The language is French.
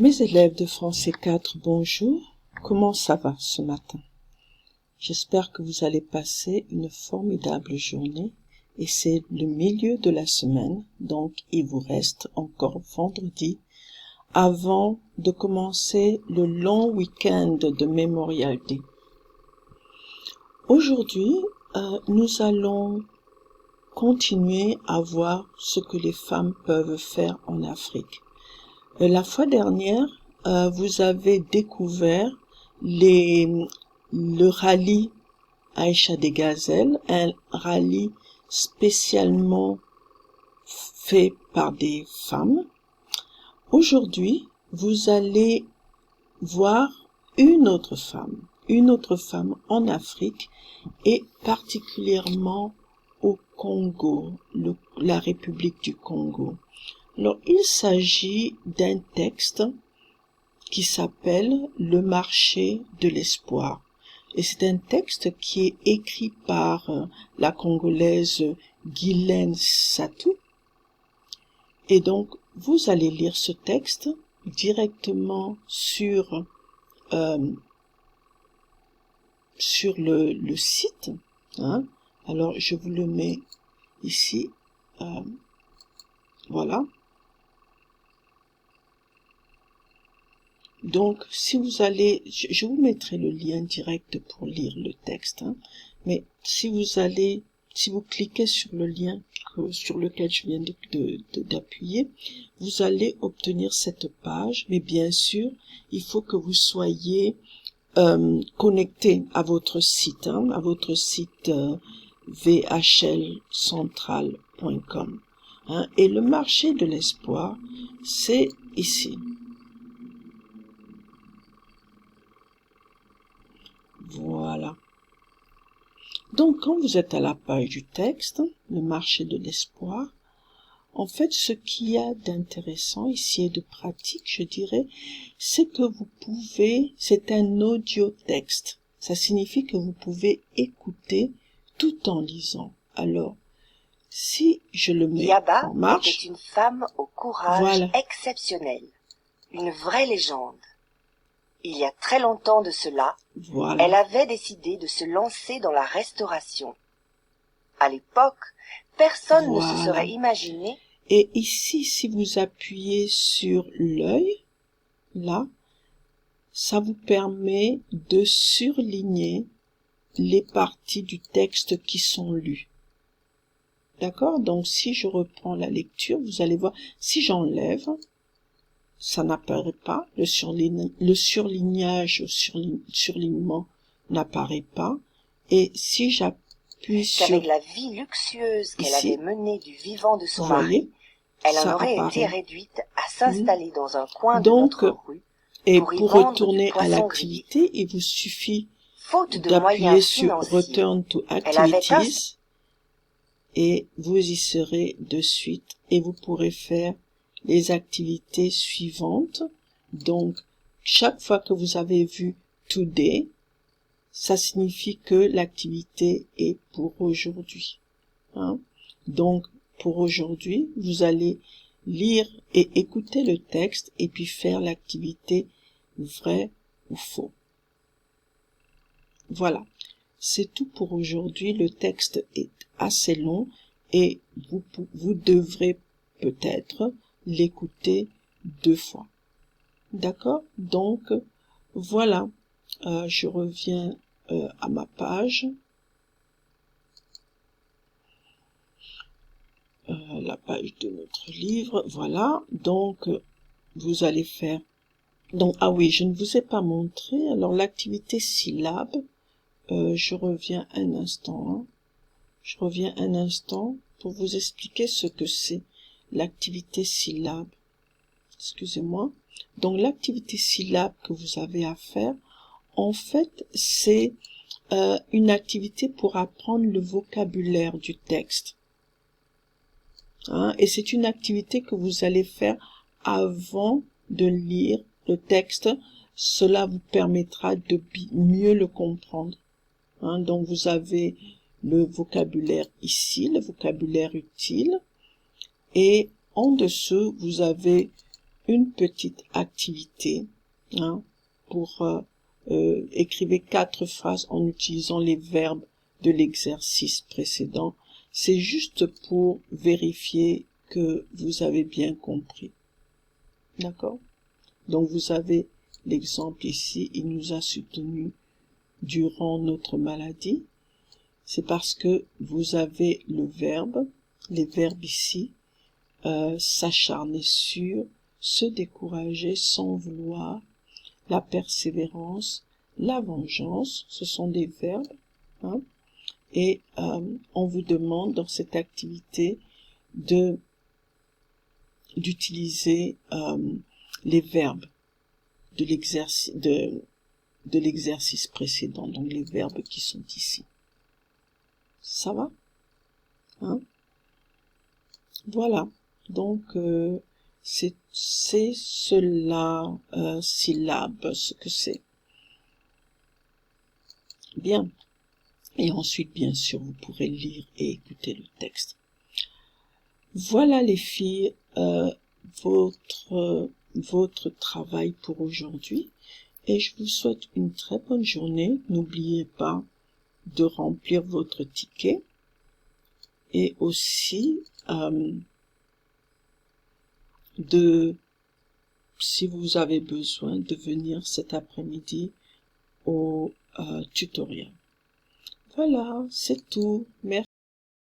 Mes élèves de français 4, bonjour. Comment ça va ce matin? J'espère que vous allez passer une formidable journée et c'est le milieu de la semaine, donc il vous reste encore vendredi avant de commencer le long week-end de Memorial Day. Aujourd'hui, nous allons continuer à voir ce que les femmes peuvent faire en Afrique. La fois dernière, vous avez découvert le rallye Aïcha des Gazelles, un rallye spécialement fait par des femmes. Aujourd'hui, vous allez voir une autre femme en Afrique et particulièrement au Congo, la République du Congo. Alors, il s'agit d'un texte qui s'appelle « Le marché de l'espoir ». Et c'est un texte qui est écrit par la Congolaise Guylaine Satou. Et donc, vous allez lire ce texte directement sur le site. Alors, je vous le mets ici. Voilà. Donc, si vous allez, je vous mettrai le lien direct pour lire le texte, mais si vous cliquez sur le lien sur lequel je viens d'appuyer, vous allez obtenir cette page, mais bien sûr, il faut que vous soyez connecté à votre site, vhlcentral.com. Et le marché de l'espoir, c'est ici. Voilà. Donc, quand vous êtes à la page du texte, le marché de l'espoir, en fait, ce qu'il y a d'intéressant ici et de pratique, je dirais, c'est que c'est un audio-texte. Ça signifie que vous pouvez écouter tout en lisant. Alors, si je le mets en marche... Yaba était une femme au courage exceptionnel, une vraie légende. Il y a très longtemps de cela, elle avait décidé de se lancer dans la restauration. À l'époque, personne ne se serait imaginé. Et ici, si vous appuyez sur l'œil, là, ça vous permet de surligner les parties du texte qui sont lues. D'accord? Donc, si je reprends la lecture, vous allez voir, si j'enlève, ça n'apparaît pas, le surlignage, surlignement n'apparaît pas, et si j'appuie sur... Qu'avec la vie luxueuse qu'elle avait menée du vivant de son mari, elle en aurait été réduite à s'installer dans un coin de notre rue, et pour retourner à l'activité, il vous suffit d'appuyer sur Return to Activities, et vous y serez de suite, et vous pourrez faire les activités suivantes. Donc, chaque fois que vous avez vu Today, ça signifie que l'activité est pour aujourd'hui. Donc, pour aujourd'hui, vous allez lire et écouter le texte et puis faire l'activité vrai ou faux. Voilà. C'est tout pour aujourd'hui. Le texte est assez long et vous devrez peut-être l'écouter 2 fois. D'accord? Donc, voilà. Je reviens à ma page. La page de notre livre. Voilà. Donc, vous allez faire... Donc, ah oui, je ne vous ai pas montré. Alors, l'activité syllabe. Je reviens un instant. Je reviens un instant pour vous expliquer ce que c'est l'activité syllabe. Excusez-moi. Donc, l'activité syllabe que vous avez à faire, en fait, c'est une activité pour apprendre le vocabulaire du texte. Et c'est une activité que vous allez faire avant de lire le texte. Cela vous permettra de mieux le comprendre. Donc, vous avez le vocabulaire ici, le vocabulaire utile. Et en dessous, vous avez une petite activité, hein, pour écrivez 4 phrases en utilisant les verbes de l'exercice précédent. C'est juste pour vérifier que vous avez bien compris. D'accord? Donc vous avez l'exemple ici, il nous a soutenu durant notre maladie. C'est parce que vous avez le verbe, les verbes ici, s'acharner sur, se décourager sans vouloir, la persévérance, la vengeance, ce sont des verbes, hein, et on vous demande dans cette activité d'utiliser les verbes de l'exercice précédent, donc les verbes qui sont ici. Ça va, hein? Voilà, donc c'est cela, syllabe, ce que c'est. Bien. Et ensuite, bien sûr, vous pourrez lire et écouter le texte. Voilà les filles, votre travail pour aujourd'hui. Et je vous souhaite une très bonne journée. N'oubliez pas de remplir votre ticket. Et aussi, si vous avez besoin, de venir cet après-midi au tutoriel. Voilà, c'est tout. Merci.